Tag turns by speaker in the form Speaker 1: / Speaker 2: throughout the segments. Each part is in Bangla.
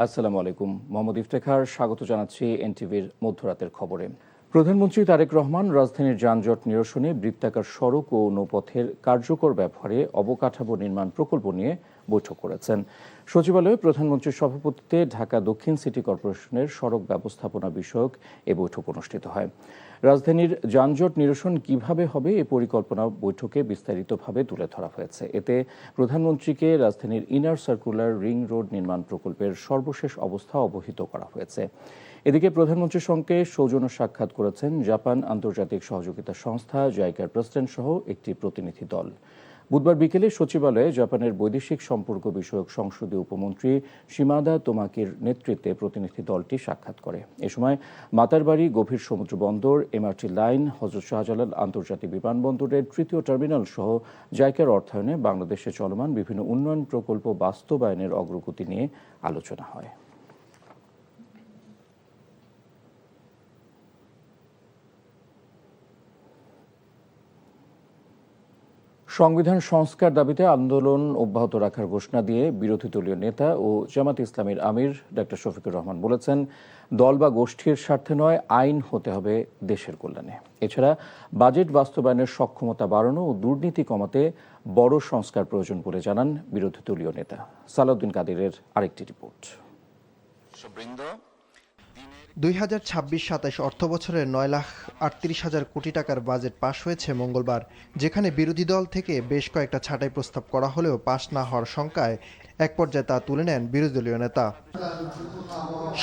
Speaker 1: আসসালামু আলাইকুম। মোহাম্মদ ইফতেখার স্বাগত জানাচ্ছি এনটিভির মধ্যরাতের খবরে। প্রধানমন্ত্রী তারেক রহমান রাজধানীর যানজট নিরসনে বৃত্তাকার সড়ক ও নৌপথের কার্যকর ব্যবহারে অবকাঠামো নির্মাণ প্রকল্প নিয়ে বৈঠক করেছেন। সচিবালয়ে প্রধানমন্ত্রীর সভাপতিত্বে ঢাকা দক্ষিণ সিটি কর্পোরেশনের সড়ক ব্যবস্থাপনা বিষয়ক এ বৈঠক অনুষ্ঠিত হয়। রাজধানীর যানজট নিরসন কিভাবে হবে এ পরিকল্পনা বৈঠকে বিস্তারিতভাবে তুলে ধরা হয়েছে। এতে প্রধানমন্ত্রীকে রাজধানীর ইনার সার্কুলার রিং রোড নির্মাণ প্রকল্পের সর্বশেষ অবস্থা অবহিত করা হয়েছে। এদিকে প্রধানমন্ত্রীর সঙ্গে সৌজন্য সাক্ষাৎ করেছেন জাপান আন্তর্জাতিক সহযোগিতা সংস্থা জাইকার প্রেসিডেন্ট সহ একটি প্রতিনিধি দল। বুধবার বিকেলে সচিবালয়ে জাপানের বৈদেশিক সম্পর্ক বিষয়ক সংসদীয় উপমন্ত্রী শিমাদা তোমাকির নেতৃত্বে প্রতিনিধি দলটি সাক্ষাৎ করে। এ সময় মাতারবাড়ি গভীর সমুদ্র বন্দর, এমআরটি লাইন, হযরত শাহজালাল আন্তর্জাতিক বিমানবন্দরের তৃতীয় টার্মিনাল সহ জাইকার অর্থায়নে বাংলাদেশে চলমান বিভিন্ন উন্নয়ন প্রকল্প বাস্তবায়নের অগ্রগতি নিয়ে আলোচনা হয়। সংবিধান সংস্কার দাবিতে আন্দোলন অব্যাহত রাখার ঘোষণা দিয়ে বিরোধী দলীয় নেতা ও জামাত ইসলামীর আমির ডক্টর শফিকুর রহমান বলেছেন, দল বা গোষ্ঠীর স্বার্থে নয়, আইন হতে হবে দেশের কল্যাণে। এছাড়া বাজেট বাস্তবায়নের সক্ষমতা বাড়ানো ও দুর্নীতি কমাতে বড় সংস্কার প্রয়োজন বলে জানান বিরোধী দলীয় নেতা। সালাউদ্দিন কাদেরের আরেকটি রিপোর্ট।
Speaker 2: 2026-27 অর্থবছরের 9,38,000 কোটি টাকার বাজেট পাশ হয়েছে মঙ্গলবার, যেখানে বিরোধী দল থেকে বেশ কয়েকটা ছাঁটাই প্রস্তাব করা হলেও পাশ না হওয়ার শঙ্কায় এক পর্যায়ে তা তুলে নেন বিরোধী দলীয় নেতা।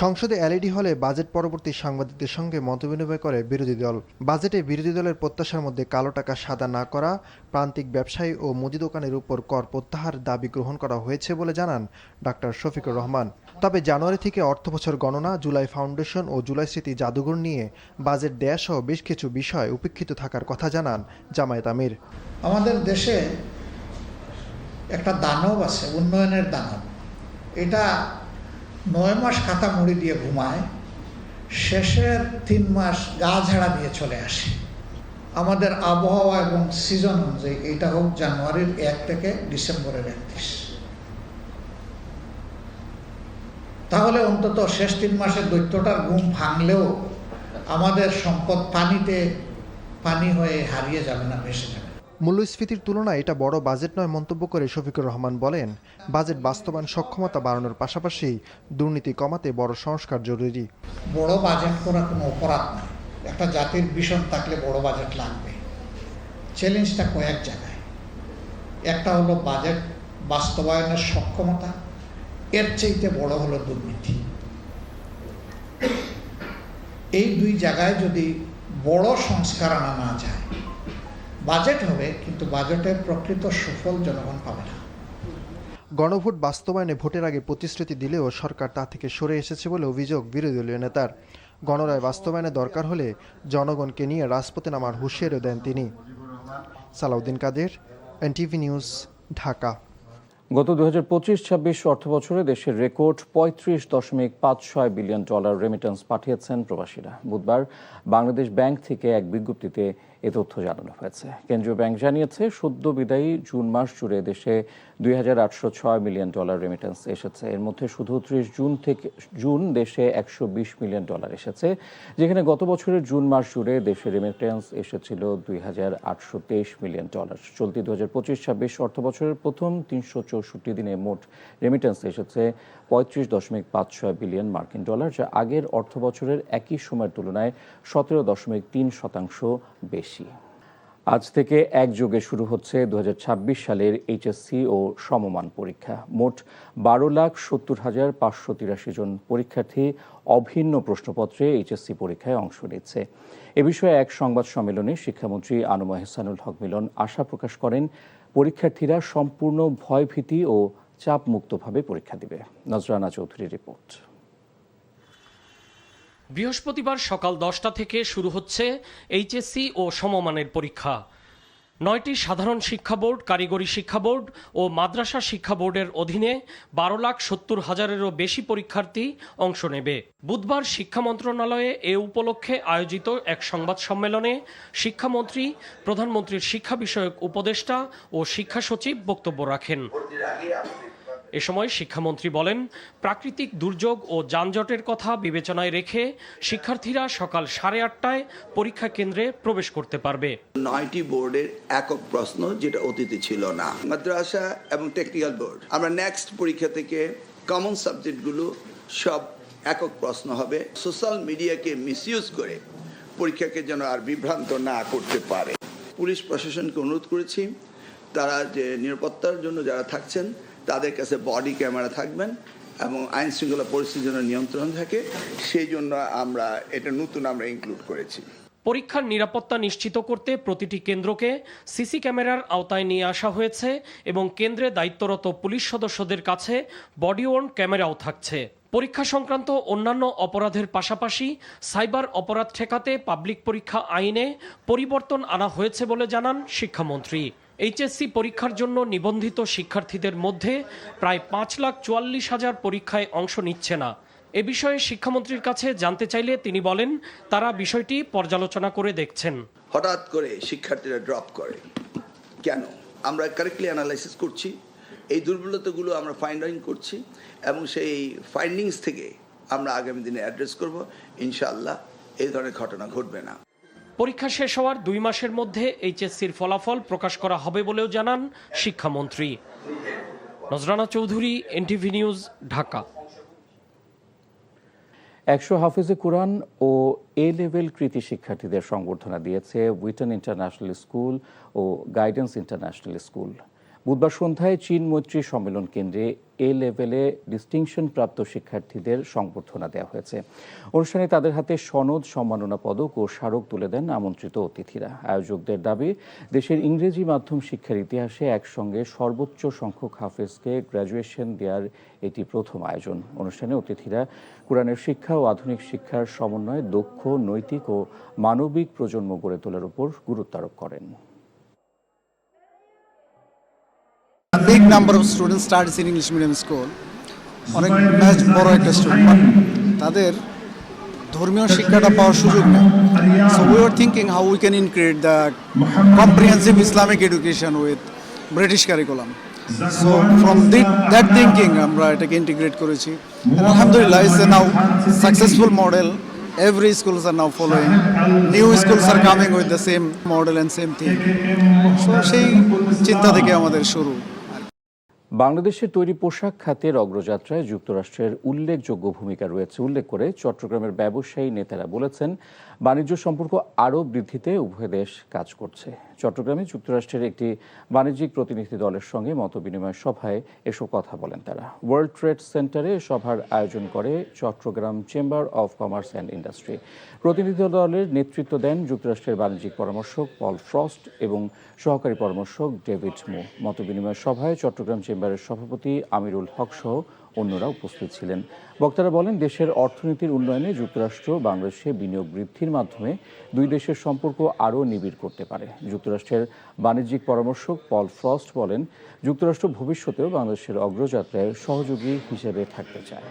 Speaker 2: সংসদে এলইডি হলে বাজেট পরবর্তী সাংবাদিকদের সঙ্গে মতবিনিময় করে বিরোধী দল। বাজেটে বিরোধী দলের প্রত্যাশার মধ্যে কালো টাকা সাদা না করা, প্রান্তিক ব্যবসায়ী ও মুদি দোকানের উপর কর প্রত্যাহার দাবি গ্রহণ করা হয়েছে বলে জানান ডক্টর শফিকুর রহমান। তবে জানুয়ারি থেকে অর্থবছর গণনা, জুলাই ফাউন্ডেশন ও জুলাই স্মৃতি জাদুঘর নিয়ে বাজেট দেয়া সহ বেশ কিছু বিষয় উপেক্ষিত থাকার কথা জানান জামায়াত আমির।
Speaker 3: আমাদের দেশে একটা দানব আছে, উন্নয়নের দানব। এটা 9 মাস খাতা মুড়ি দিয়ে ঘুমায়, শেষের 3 মাস গা ঝাড়া দিয়ে চলে আসে। আমাদের আবহাওয়া এবং সিজন অনুযায়ী এটা হোক জানুয়ারির 1 থেকে ডিসেম্বরের 31, তাহলে অন্তত শেষ 3 মাসের দৈত্যটার ঘুম ভাঙলেও আমাদের সম্পদ পানি হয়ে হারিয়ে যাবে না, ভেসে যাবে।
Speaker 2: মূল্যস্ফীতির তুলনায় এটা বড় বাজেট নয় মন্তব্য করে শফিকুর রহমান বলেন, বাজেট বাস্তবায়ন সক্ষমতা বাড়ানোর পাশাপাশি দুর্নীতি কমাতে বড় সংস্কার জরুরি।
Speaker 3: বড় বাজেট করা কোনো অপরাধ নয়। একটা জাতির ভিশন থাকলে বড় বাজেট লাগবে। চ্যালেঞ্জটা কয়েক জায়গায়। একটা হলো বাজেট বাস্তবায়নের সক্ষমতা, এর চাইতে বড় হলো দুর্নীতি। এই দুই জায়গায় যদি বড় সংস্কার আনা না যায়, বাজেট হবে কিন্তু বাজেটের প্রকৃত সুফল জনগণ পাবে না।
Speaker 2: গণভোট বাস্তবায়নে ভোটের আগে প্রতিশ্রুতি দিলেও সরকার তা থেকে সরে এসেছে বলে অভিযোগ বিরোধী দলীয় নেতার। গণরায় বাস্তবায়নে দরকার হলে জনগণকে নিয়ে রাজপথে নামার হুঁশিয়ারিও দেন তিনি। সালাউদ্দিন কাদের, এনটিভি নিউজ, ঢাকা।
Speaker 1: গত 2025-26 অর্থবছরে দেশের রেকর্ড $35.56 বিলিয়ন রেমিটেন্স পাঠিয়েছেন প্রবাসীরা। বুধবার বাংলাদেশ ব্যাংক থেকে এক বিজ্ঞপ্তিতে এ তথ্য জানানো হয়েছে। কেন্দ্রীয় ব্যাংক জানিয়েছে, সদ্য বিদায়ী জুন মাস জুড়ে দেশে $2,806 মিলিয়ন রেমিটেন্স এসেছে। এর মধ্যে শুধু 30 জুন দেশে $120 মিলিয়ন এসেছে, যেখানে গত বছরের জুন মাস জুড়ে দেশে রেমিটেন্স এসেছিল $2,823 মিলিয়ন। চলতি 2025-26 অর্থবছরের প্রথম 364 দিনে মোট রেমিটেন্স এসেছে $35.56 বিলিয়ন মার্কিন ডলার, যা আগের অর্থবছরের একই সময়ের তুলনায় 17.3% বেশি। আজ থেকে একযোগে শুরু হচ্ছে 2026 সালের এইচএসসি ও সমমান পরীক্ষা। মোট 12,70,583 জন পরীক্ষার্থী অভিন্ন প্রশ্নপত্রে এইচএসসি পরীক্ষায় অংশ নিচ্ছে। এ বিষয়ে এক সংবাদ সম্মেলনে শিক্ষামন্ত্রী আনোয়ার এহসানুল হক মিলন আশা প্রকাশ করেন, পরীক্ষার্থীরা সম্পূর্ণ ভয়ভীতি ও চাপমুক্তভাবে পরীক্ষা দিবে। নজরানা চৌধুরীর রিপোর্ট।
Speaker 4: বৃহস্পতিবার সকাল 10টা থেকে শুরু হচ্ছে এইচএসসি ও সমমানের পরীক্ষা। 9টি সাধারণ শিক্ষা বোর্ড, কারিগরি শিক্ষা বোর্ড ও মাদ্রাসা শিক্ষা বোর্ডের অধীনে 12,70,000-এরও বেশি পরীক্ষার্থী অংশ নেবে। বুধবার শিক্ষা মন্ত্রণালয়ে এ উপলক্ষে আয়োজিত এক সংবাদ সম্মেলনে শিক্ষামন্ত্রী, প্রধানমন্ত্রীর শিক্ষা বিষয়ক উপদেষ্টা ও শিক্ষা সচিব বক্তব্য রাখেন। এ সময় শিক্ষামন্ত্রী বলেন, প্রাকৃতিক দুর্যোগ ও যানজটের কথা বিবেচনায় রেখে শিক্ষার্থীরা সকাল 8:30টায় পরীক্ষা কেন্দ্রে প্রবেশ করতে পারবে।
Speaker 5: 9টি বোর্ডের একক প্রশ্ন, যেটা অতীতে ছিল না। মাদ্রাসা এবং টেকনিক্যাল বোর্ড, আমরা নেক্সট পরীক্ষা থেকে কমন সাবজেক্টগুলো সব একক প্রশ্ন হবে। সোশ্যাল মিডিয়াকে মিসইউজ করে পরীক্ষাকে যেন আর বিভ্রান্ত না করতে পারে। পুলিশ প্রশাসনকে অনুরোধ করেছি, তারা যে নিরাপত্তার জন্য যারা থাকছেন তাদের কাছে বডি ক্যামেরা থাকবেন এবং আইন শৃঙ্খলা পরিস্থিতি যেন নিয়ন্ত্রণ থাকে, সেই জন্য আমরা এটা নতুন ইনক্লুড করেছি।
Speaker 4: পরীক্ষার নিরাপত্তা নিশ্চিত করতে প্রতিটি কেন্দ্রকে সিসি ক্যামেরার আওতায় নিয়ে আসা হয়েছে এবং কেন্দ্রে দায়িত্বরত পুলিশ সদস্যদের কাছে বডি ওয়ার্ন ক্যামেরাও থাকছে। পরীক্ষা সংক্রান্ত অন্যান্য অপরাধের পাশাপাশি সাইবার অপরাধ ঠেকাতে পাবলিক পরীক্ষা আইনে পরিবর্তন আনা হয়েছে বলে জানান শিক্ষামন্ত্রী। এইচএসসি পরীক্ষার জন্য নিবন্ধিত শিক্ষার্থীদের মধ্যে প্রায় 5,44,000 পরীক্ষায় অংশ নিচ্ছে না। এ বিষয়ে শিক্ষামন্ত্রীর কাছে জানতে চাইলে তিনি বলেন, তারা বিষয়টি পর্যালোচনা করে দেখছেন।
Speaker 5: হঠাৎ করে শিক্ষার্থীরা ড্রপ করে কেন, আমরা কারেক্টলি অ্যানালাইসিস করছি, এই দুর্বলতাগুলো আমরা ফাইন্ড আউট করছি এবং সেই ফাইন্ডিংস থেকে আমরা আগামী দিনে অ্যাড্রেস করব। ইনশাআল্লাহ এই ধরনের ঘটনা ঘটবে না।
Speaker 4: পরীক্ষা শেষ হওয়ার 2 মাসের মধ্যে এইচএসসির ফলাফল প্রকাশ করা হবে বলেও জানান শিক্ষামন্ত্রী। নজরানা চৌধুরী, এনটিভি নিউজ, ঢাকা।
Speaker 1: 100 হাফেজে কোরআন ও এ লেভেল কৃতী শিক্ষার্থীদের সংবর্ধনা দিয়েছে উইটন ইন্টারন্যাশনাল স্কুল ও গাইডেন্স ইন্টারন্যাশনাল স্কুল। বুধবার সন্ধ্যায় চীন মৈত্রী সম্মেলন কেন্দ্রে এ লেভেলে ডিস্টিংশন প্রাপ্ত শিক্ষার্থীদের সংবর্ধনা দেওয়া হয়েছে। অনুষ্ঠানে তাদের হাতে সনদ, সম্মাননা পদক ও স্মারক তুলে দেন আমন্ত্রিত অতিথিরা। আয়োজকদের দাবি, দেশের ইংরেজি মাধ্যম শিক্ষার ইতিহাসে একসঙ্গে সর্বোচ্চ সংখ্যক হাফেজকে গ্র্যাজুয়েশন দেওয়ার এটি প্রথম আয়োজন। অনুষ্ঠানে অতিথিরা কোরআনের শিক্ষা ও আধুনিক শিক্ষার সমন্বয়ে দক্ষ, নৈতিক ও মানবিক প্রজন্ম গড়ে তোলার উপর গুরুত্ব আরোপ করেন।
Speaker 6: A big number of students studies in English medium school. অনেক বড় একটা স্টুডেন্ট, তাদের ধর্মীয় শিক্ষাটা পাওয়ার সুযোগ নেই। So we were thinking how we can integrate the comprehensive Islamic education with British curriculum. So from that thinking আমরা এটাকে ইন্টিগ্রেট করেছি। And alhamdulillah it's a now successful model. Every schools are now following. New schools are coming with the same model and same thing. So সেই চিন্তা থেকে আমাদের শুরু।
Speaker 1: বাংলাদেশের তৈরি পোশাক খাতের অগ্রযাত্রায় যুক্তরাষ্ট্রের উল্লেখযোগ্য ভূমিকা রয়েছে উল্লেখ করে চট্টগ্রামের ব্যবসায়ী নেতারা বলেছেন, বাণিজ্য সম্পর্ক আরও বৃদ্ধিতে উভয় দেশ কাজ করছে। চট্টগ্রামে যুক্তরাষ্ট্রের একটি বাণিজ্যিক প্রতিনিধি দলের সঙ্গে মতবিনিময় সভায় এসব কথা বলেন তারা। ওয়ার্ল্ড ট্রেড সেন্টারে সভার আয়োজন করে Chittagong chamber of commerce and industry. প্রতিনিধি দলের নেতৃত্ব দেন যুক্তরাষ্ট্রের বাণিজ্যিক পরামর্শক পল ফ্রস্ট এবং সহকারী পরামর্শক ডেভিড মো। মতবিনিময় সভায় চট্টগ্রাম চেম্বারের সভাপতি আমিরুল হক সহ অন্যরা উপস্থিত ছিলেন। বক্তারা বলেন, দেশের অর্থনীতির উন্নয়নে যুক্তরাষ্ট্র বাংলাদেশে বিনিয়োগ বৃদ্ধির মাধ্যমে দুই দেশের সম্পর্ক আরও নিবিড় করতে পারে। যুক্তরাষ্ট্রের বাণিজ্যিক পরামর্শক পল ফ্রস্ট বলেন, যুক্তরাষ্ট্র ভবিষ্যতেও বাংলাদেশের অগ্রযাত্রায় সহযোগী হিসেবে থাকতে চায়।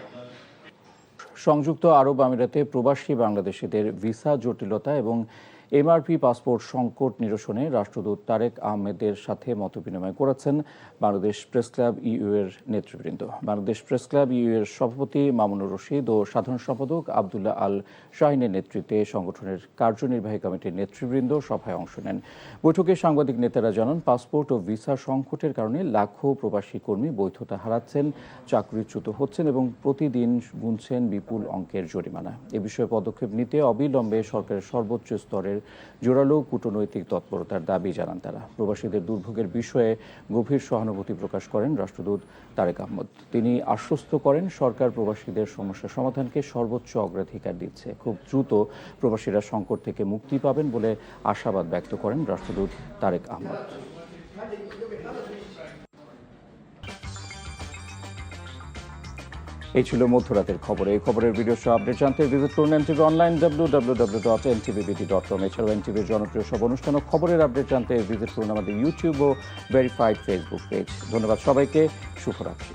Speaker 1: সংযুক্ত আরব আমিরাতে প্রবাসী বাংলাদেশিদের ভিসা জটিলতা এবং এমআরপি পাসপোর্ট সংকট নিরসনে রাষ্ট্রদূত তারেক আহমেদের সাথে মতবিনিময় করেছেন বাংলাদেশ প্রেস ক্লাব ইইউ এর নেতৃবৃন্দ। বাংলাদেশ প্রেস ক্লাব ইইউ এর সভাপতি মামুনুর রশিদ ও সাধারণ সম্পাদক আবদুল্লাহ আল শাহিনের নেতৃত্বে সংগঠনের কার্যনির্বাহী কমিটির নেতৃবৃন্দ সভায় অংশ নেন। বৈঠকে সাংবাদিক নেতারা জানান, পাসপোর্ট ও ভিসা সংকটের কারণে লাখো প্রবাসী কর্মী বৈধতা হারাচ্ছেন, চাকরিচ্যুত হচ্ছেন এবং প্রতিদিন গুনছেন বিপুল অঙ্কের জরিমানা। এ বিষয়ে পদক্ষেপ নিতে অবিলম্বে সরকারের সর্বোচ্চ স্তরের জোরালো কূটনৈতিক তৎপরতার দাবি জানান তারা। প্রবাসীদের দুর্ভোগের বিষয়ে গভীর সহানুভূতি প্রকাশ করেন রাষ্ট্রদূত তারেক আহমদ। তিনি আশ্বস্ত করেন, সরকার প্রবাসীদের সমস্যা সমাধানকে সর্বোচ্চ অগ্রাধিকার দিচ্ছে। খুব দ্রুত প্রবাসীরা সংকট থেকে মুক্তি পাবেন বলে আশাবাদ ব্যক্ত করেন রাষ্ট্রদূত তারেক আহমদ। এই ছিল মধ্যরাতের খবর। এই খবরের ভিডিও সহ আপডেট জানতে ভিজিট করুন এনটিভি অনলাইন www.ntvbd.com। এছাড়াও এনটিভির জনপ্রিয় সব অনুষ্ঠান ও খবরের আপডেট জানতে ভিজিট করুন আমাদের ইউটিউব ও ভেরিফাইড ফেসবুক পেজ। ধন্যবাদ সবাইকে, শুভরাত্রি।